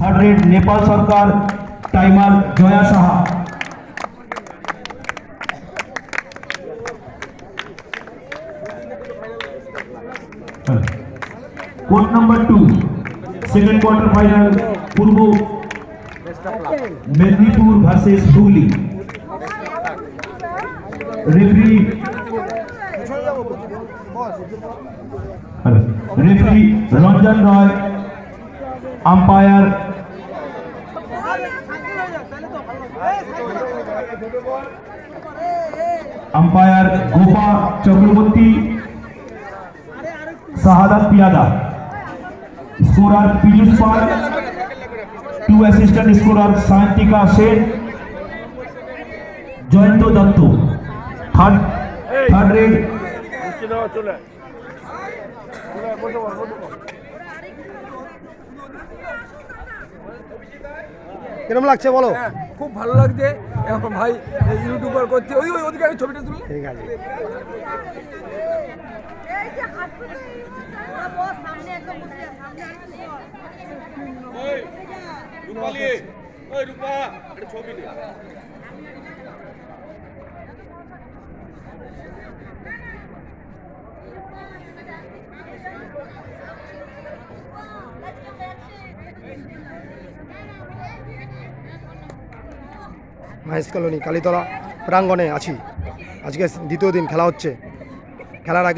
Third raid Nepal Sarkar, timer Joya Saha. Code number 2 second quarter final Purba Medinipur versus Hooghly. Referee Ranjan Roy, umpire Gopa Chakraborty, Shahadat Piyada, scorer Piyush Pal, 2 assistant scorer Sayantika Sen, Joyanta Dutta. Third raid কিরম লাগছে বলো? খুব ভালো লাগছে এখন ভাই ইউটিউবার করছে ওই ওদিকে ছবিটা তুলে। ঠিক আছে। মহেশ কলোনি কালীতলা প্রাঙ্গণে আছি। আজকে দ্বিতীয় দিন খেলা হচ্ছে। খেলার আগে